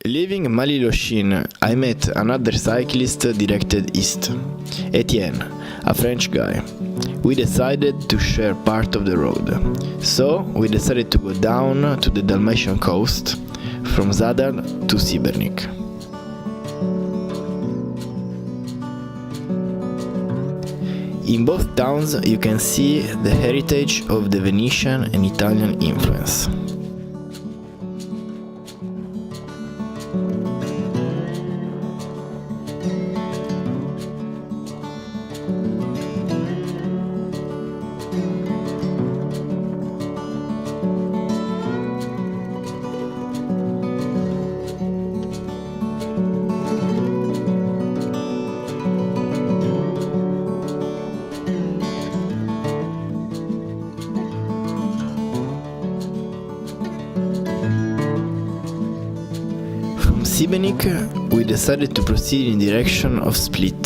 Leaving Maliloshin, I met another cyclist directed east, Etienne, a French guy. We decided to share part of the road, so we decided to go down to the Dalmatian coast, from Zadar to Sibernik. In both towns you can see the heritage of the Venetian and Italian influence. From Sibernik, we decided to proceed in direction of Split.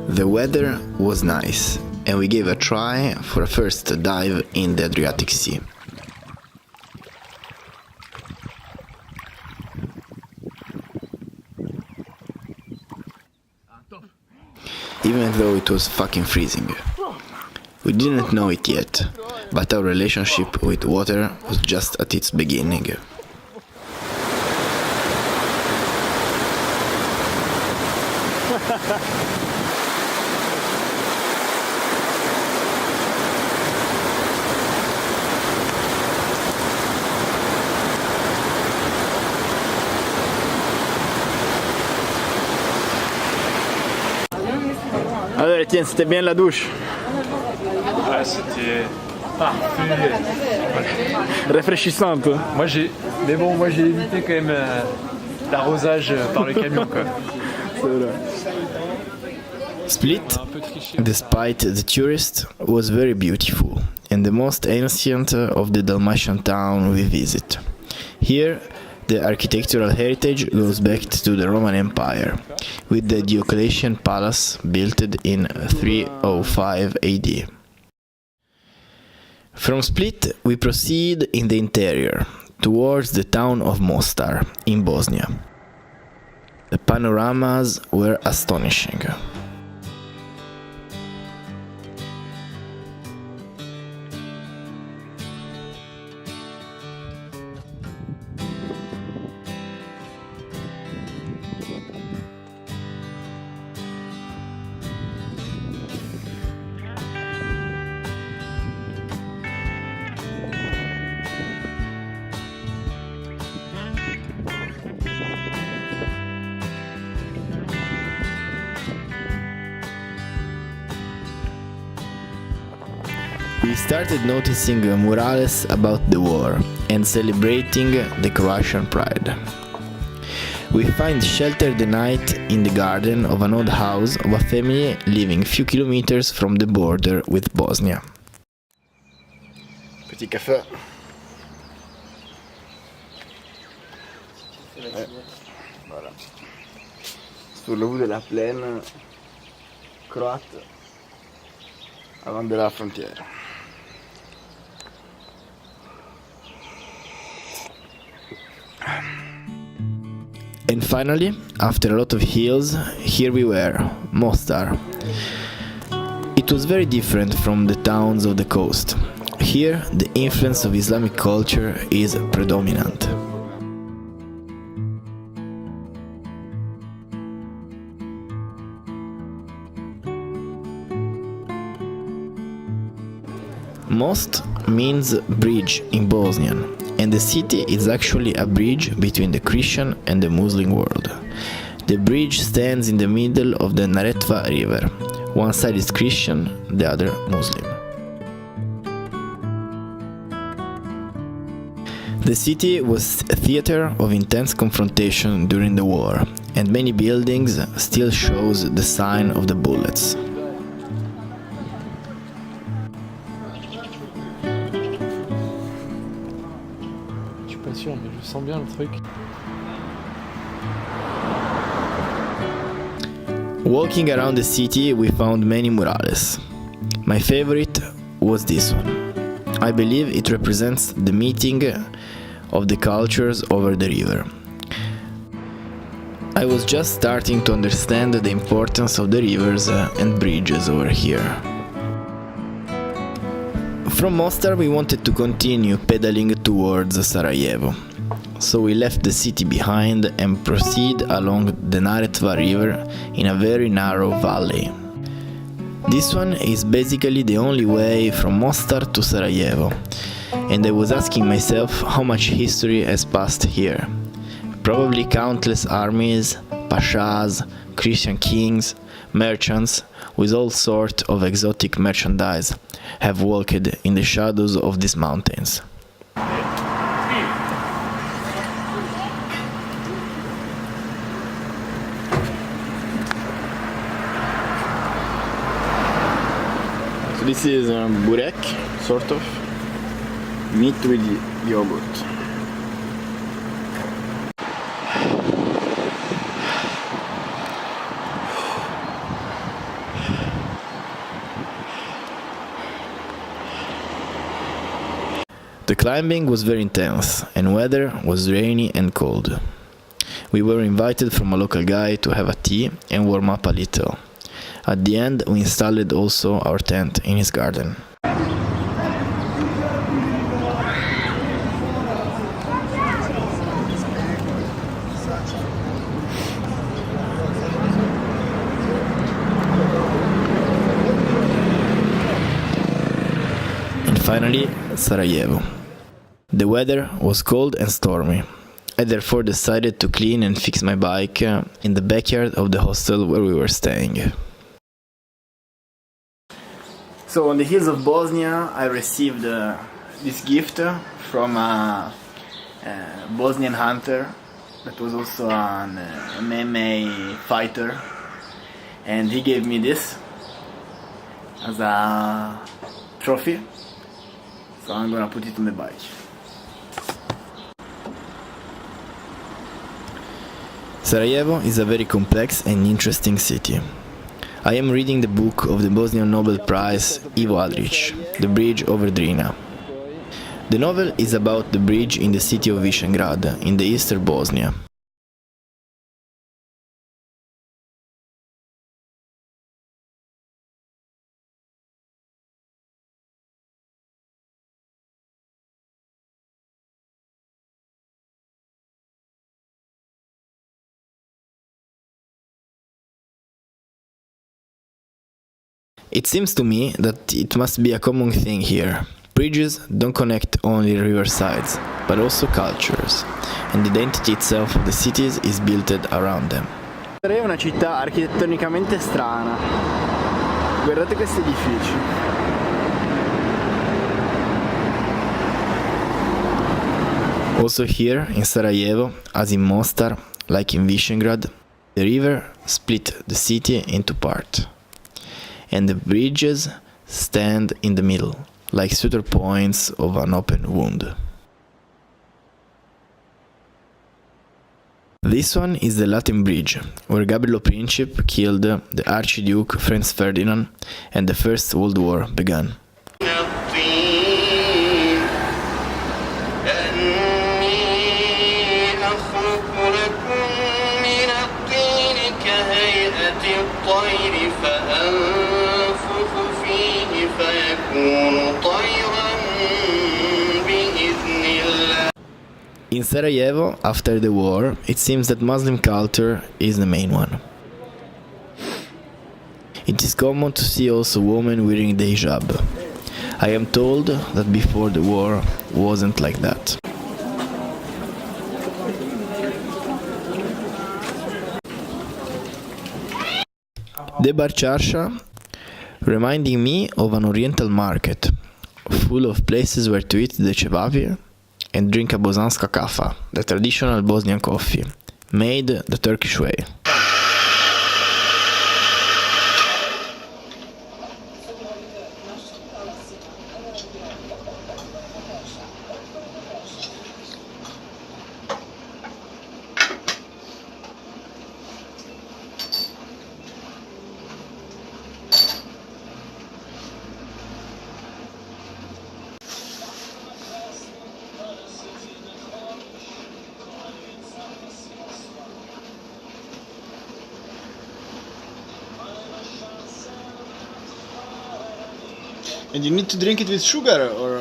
The weather was nice, and we gave a try for a first dive in the Adriatic Sea. Even though it was fucking freezing. We didn't know it yet, but our relationship with water was just at its beginning. Alors Étienne, c'était bien la douche? Ouais, c'était parfait. Rafraîchissante. Mais bon, moi j'ai évité quand même l'arrosage par le camion quoi. C'est vrai. Split, despite the tourists, was very beautiful and the most ancient of the Dalmatian town we visit. Here, the architectural heritage goes back to the Roman Empire, with the Diocletian Palace built in 305 AD. From Split, we proceed in the interior, towards the town of Mostar, in Bosnia. The panoramas were astonishing. We started noticing murales about the war and celebrating the Croatian pride. We find shelter the night in the garden of an old house of a family living few kilometers from the border with Bosnia. Petit café. Voilà. Sur le bout de la plaine croate avant de la frontière. And finally, after a lot of hills, here we were, Mostar. It was very different from the towns of the coast. Here, the influence of Islamic culture is predominant. Most means bridge in Bosnian, and the city is actually a bridge between the Christian and the Muslim world. The bridge stands in the middle of the Neretva river. One side is Christian, the other Muslim. The city was a theater of intense confrontation during the war, and many buildings still shows the sign of the bullets. pas sûr, mais je sens bien le truc. Walking around the city, we found many murales. My favorite was this one. I believe it represents the meeting of the cultures over the river. I was just starting to understand the importance of the rivers and bridges over here. From Mostar we wanted to continue pedaling towards Sarajevo. So we left the city behind and proceed along the Neretva river in a very narrow valley. This one is basically the only way from Mostar to Sarajevo, and I was asking myself how much history has passed here. Probably countless armies, pashas, Christian kings, merchants with all sorts of exotic merchandise have walked in the shadows of these mountains. So this is burek, sort of, meat with yogurt. The climbing was very intense and weather was rainy and cold. We were invited from a local guy to have a tea and warm up a little. At the end we installed also our tent in his garden. And finally, Sarajevo. The weather was cold and stormy. I therefore decided to clean and fix my bike in the backyard of the hostel where we were staying. So on the hills of Bosnia I received this gift from a Bosnian hunter that was also an MMA fighter, and he gave me this as a trophy, so I'm gonna put it on the bike. Sarajevo is a very complex and interesting city. I am reading the book of the Bosnian Nobel Prize Ivo Andrić, The Bridge over Drina. The novel is about the bridge in the city of Višegrad, in the eastern Bosnia. It seems to me that it must be a common thing here. Bridges don't connect only riversides, but also cultures, and the identity itself of the cities is built around them. È una città architettonicamente strana. Guardate questi edifici. Also here in Sarajevo, as in Mostar, like in Višegrad, the river split the city into parts. And the bridges stand in the middle, like suture points of an open wound. This one is the Latin Bridge, where Gabriello Princip killed the Archduke Franz Ferdinand and the First World War began. In Sarajevo, after the war, it seems that Muslim culture is the main one. It is common to see also women wearing the hijab. I am told that before the war wasn't like that. The Barcharsha, reminding me of an oriental market, full of places where to eat the cevapi and drink a bosanska kafa, the traditional Bosnian coffee, made the Turkish way. And you need to drink it with sugar or...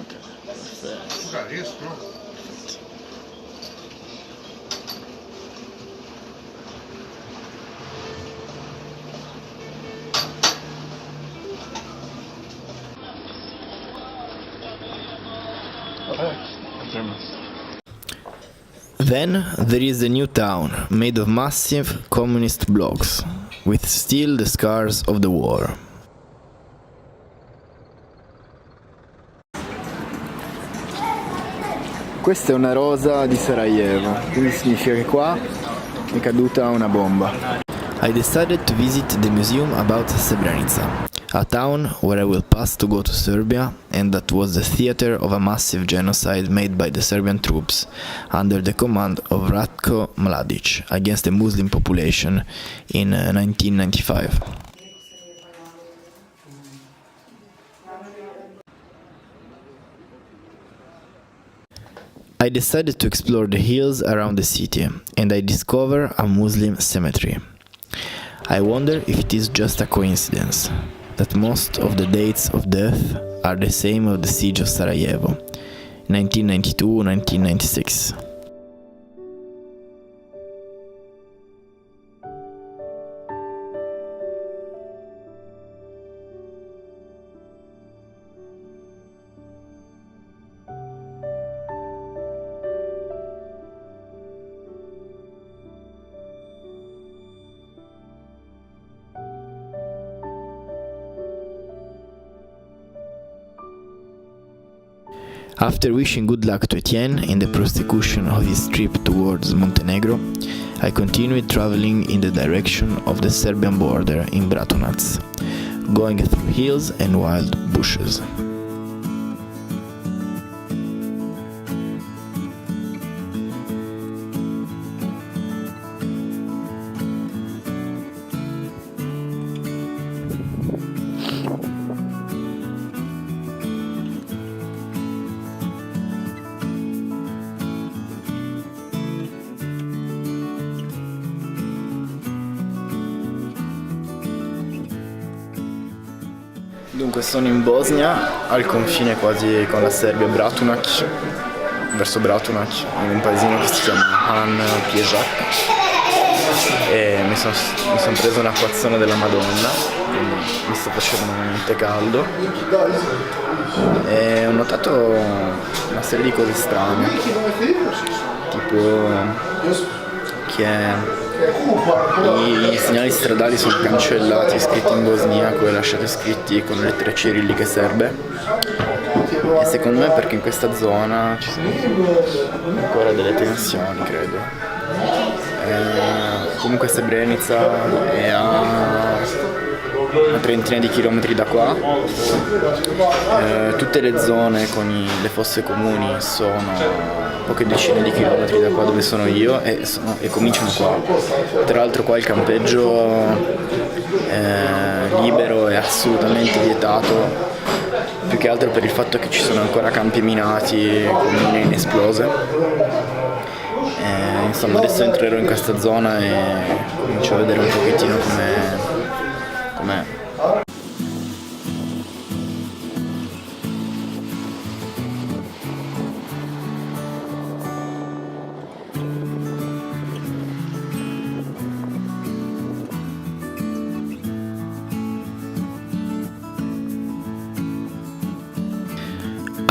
Okay, perfect. Yes, no. Then there is the new town, made of massive communist blocks, with still the scars of the war. Questa è una rosa di Sarajevo, quindi significa che qua è caduta una bomba. I decided to visit the museum about Srebrenica, a town where I will pass to go to Serbia, and that was the theater of a massive genocide made by the Serbian troops under the command of Ratko Mladic against the Muslim population in 1995. I decided to explore the hills around the city, and I discover a Muslim cemetery. I wonder if it is just a coincidence that most of the dates of death are the same of the siege of Sarajevo, 1992-1996. After wishing good luck to Etienne in the prosecution of his trip towards Montenegro, I continued traveling in the direction of the Serbian border in Bratunac, going through hills and wild bushes. Dunque sono in Bosnia, al confine quasi con la Serbia, Bratunac, verso Bratunac, in un paesino che si chiama Han Pježak, e mi son preso un acquazzone della Madonna, quindi mi sta facendo veramente caldo, e ho notato una serie di cose strane, tipo che i segnali stradali sono cancellati, scritti in bosniaco e lasciati scritti con lettere cirilliche serbe, e secondo me perché in questa zona ci sono ancora delle tensioni, credo. Comunque Srebrenica è a una trentina di chilometri da qua, tutte le zone con le fosse comuni sono poche decine di chilometri da qua dove sono io, e cominciano qua. Tra l'altro qua il campeggio libero è assolutamente vietato, più che altro per il fatto che ci sono ancora campi minati con mine inesplose. Insomma, adesso entrerò in questa zona e comincio a vedere un pochettino com'è.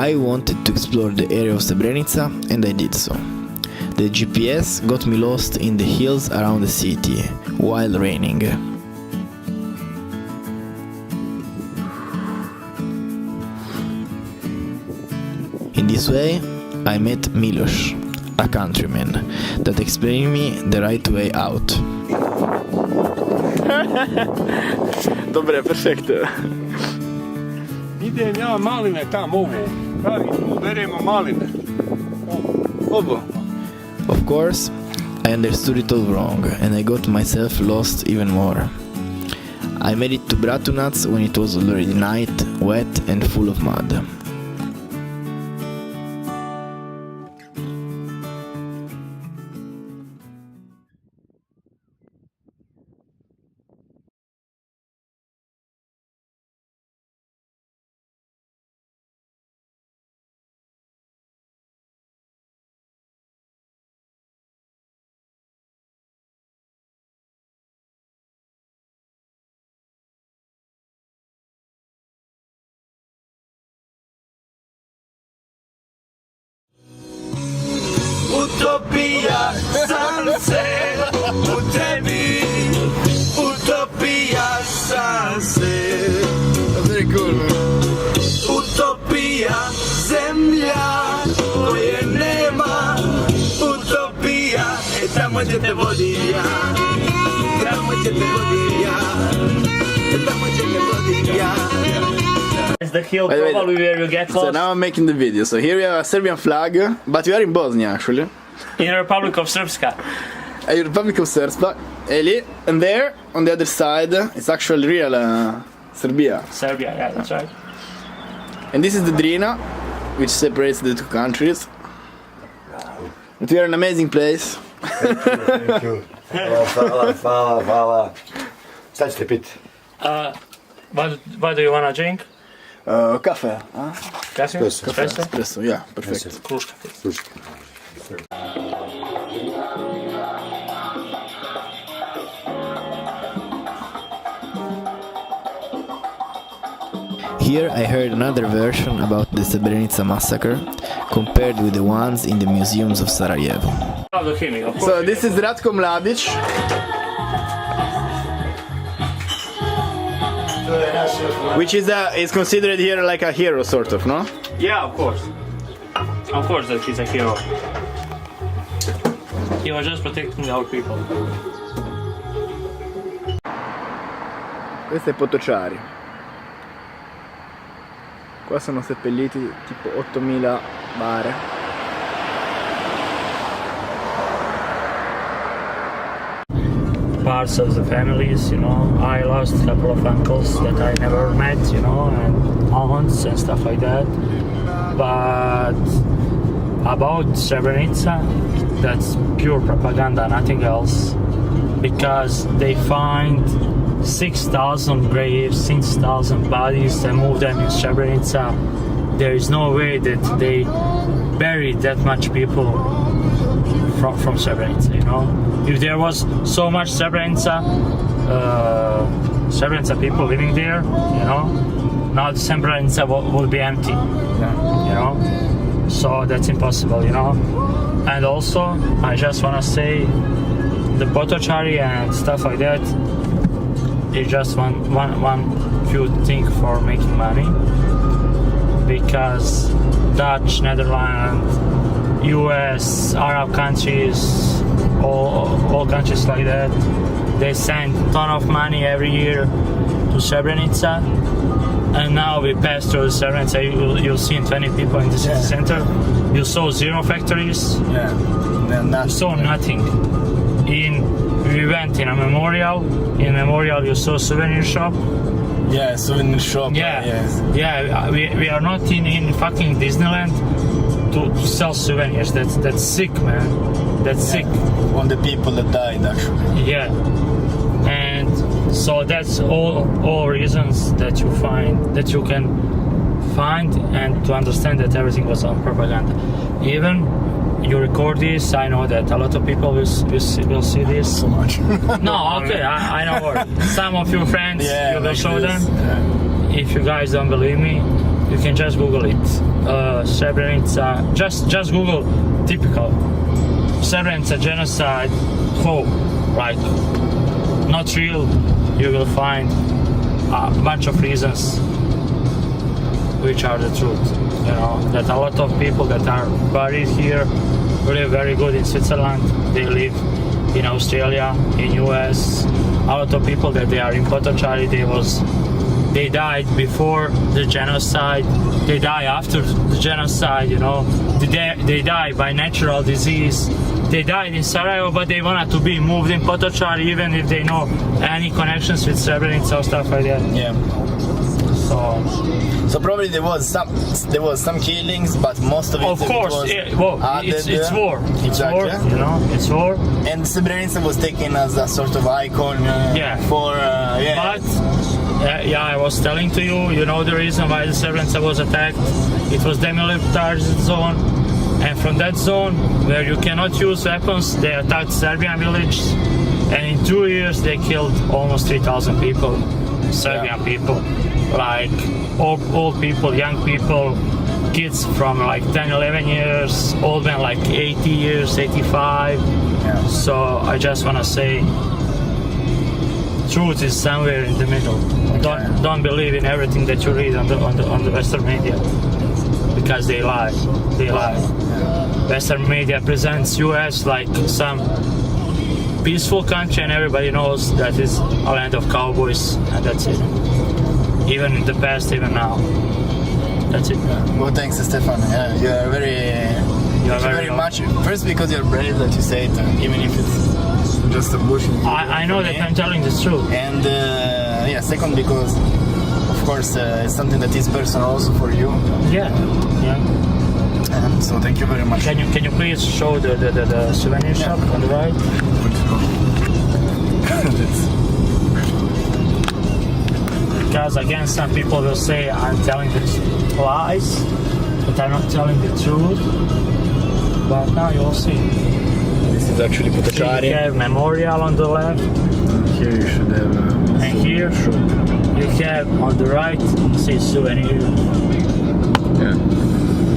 I wanted to explore the area of Srebrenica, and I did so. The GPS got me lost in the hills around the city, while raining. In this way, I met Milos, a countryman, that explained me the right way out. Dobre, perfetto. Idem ja maline tamo ovo. Pravi, tu beremo maline. Ovo. Of course, I understood it all wrong, and I got myself lost even more. I made it to Bratunac when it was already night, wet and full of mud. Utopija sam se u tebi, utopija sam se. Very cool, man. Utopija, zemlja koje nema, utopija, tamo gdje te vodim ja, tamo gdje te vodim ja, tamo gdje te vodim ja. It's the hill probably where you get lost. So now I'm making the video. So here we have a Serbian flag, but we are in Bosnia actually. In the Republic of Srpska. A Republic of Srpska. And there, on the other side, it's actually real Serbia. Serbia, yeah, that's right. And this is the Drina, which separates the two countries. But we are in an amazing place. Thank you. Hvala. Šta ćete piti? What do you wanna drink? Cafe, Coffee? Espresso? Espresso, yeah, perfect. Kruška. Here I heard another version about the Srebrenica massacre, compared with the ones in the museums of Sarajevo. So this is Ratko Mladic. Which is considered here like a hero, sort of, no? Yeah, of course. Of course that he's a hero. He was just protecting our people. Questo è Potociari. Qua sono seppelliti tipo 8000 bare. Parts of the families, you know. I lost a couple of uncles that I never met, you know, and aunts and stuff like that. But about Srebrenica, that's pure propaganda, nothing else. Because they find 6,000 graves, 6,000 bodies, and move them in Srebrenica. There is no way that they buried that much people from Srebrenica, you know. If there was so much Srebrenica people living there, you know, now Srebrenica will be empty, you know. So that's impossible, you know. And also, I just want to say, the Potociari and stuff like that is just one few thing for making money, because Dutch, Netherlands, US, Arab countries, all countries like that, they send ton of money every year to Srebrenica, and now we pass through Srebrenica. You'll see 20 people in the city center. You saw 0 factories. You saw nothing. We went in a memorial. In memorial, you saw souvenir shop. Yeah, souvenir shop. Yeah. We are not in fucking Disneyland to sell souvenirs. That's sick, man. That's sick. On the people that died, actually. Yeah. And so that's all reasons that you can find, and to understand that everything was on propaganda. Even you record this, I know that a lot of people will see this. So much. No, okay, I know. Some of your friends, you will show them. Yeah. If you guys don't believe me, you can just Google it. Srebrenica, just Google typical Srebrenica genocide, like not real. You will find a bunch of reasons which are the truth. You know, that a lot of people that are buried here live very good in Switzerland. They live in Australia, in US. A lot of people that they are in Potociari, they died before the genocide. They die after the genocide. You know, they die by natural disease. They died in Sarajevo, but they wanted to be moved in Potociari, even if they know any connections with Srebrenica or stuff like that. Yeah. So probably there was some killings, but most of it. Of course, it's war. It's war. You know, it's war. And Srebrenica was taken as a sort of icon. But I was telling to you, you know the reason why the Srebrenica was attacked. It was demilitarized zone, and from that zone where you cannot use weapons, they attacked Serbian villages, and in 2 years they killed almost 3,000 people, Serbian people, like old people, young people, kids from like 10, 11 years, old men like 80 years, 85. Yeah. So I just want to say, truth is somewhere in the middle. Don't believe in everything that you read on the Western media, because they lie. They lie. Western media presents US like some peaceful country, and everybody knows that is a land of cowboys, and that's it. Even in the past, even now. That's it. Well, thanks, Stefan. Yeah, you are very much. First, because you're brave that you say it, even if it's just a bullshit. I know that I'm telling the truth. And yeah, second, because of course it's something that is personal also for you. Yeah. And so thank you very much. Can you please show the souvenir shop on the right? Because again, some people will say I'm telling the lies, but I'm not telling the truth. But now you'll see. This is actually Here you have memorial on the left. Here you should have. And here you have on the right, say souvenir. Yeah.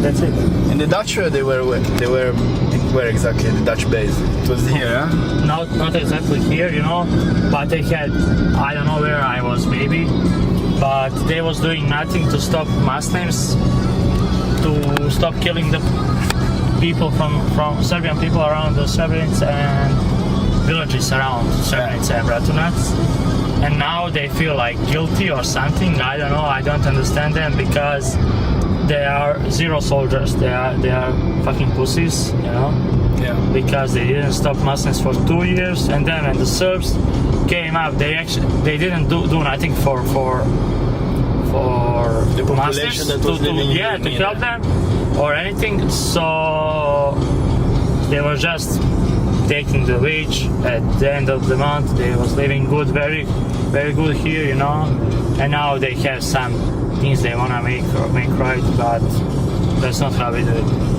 That's it. In the Dutch, they were where exactly the Dutch base? It was here, huh? Not exactly here, you know, but they had, I don't know where I was maybe, but they was doing nothing to stop Muslims, to stop killing the people from Serbian people around the Srebrenica and villages around Srebrenica and Bratunac. And now they feel like guilty or something. I don't know. I don't understand them, because they are zero soldiers. They are fucking pussies, you know. Yeah. Because they didn't stop Muslims for 2 years, and then when the Serbs came up, they didn't do nothing for The population Muslims that was living in to help them or anything. So they were just taking the wage at the end of the month. They was living good, very, very good here, you know. And now they have some things they wanna make right, but that's not how we do it.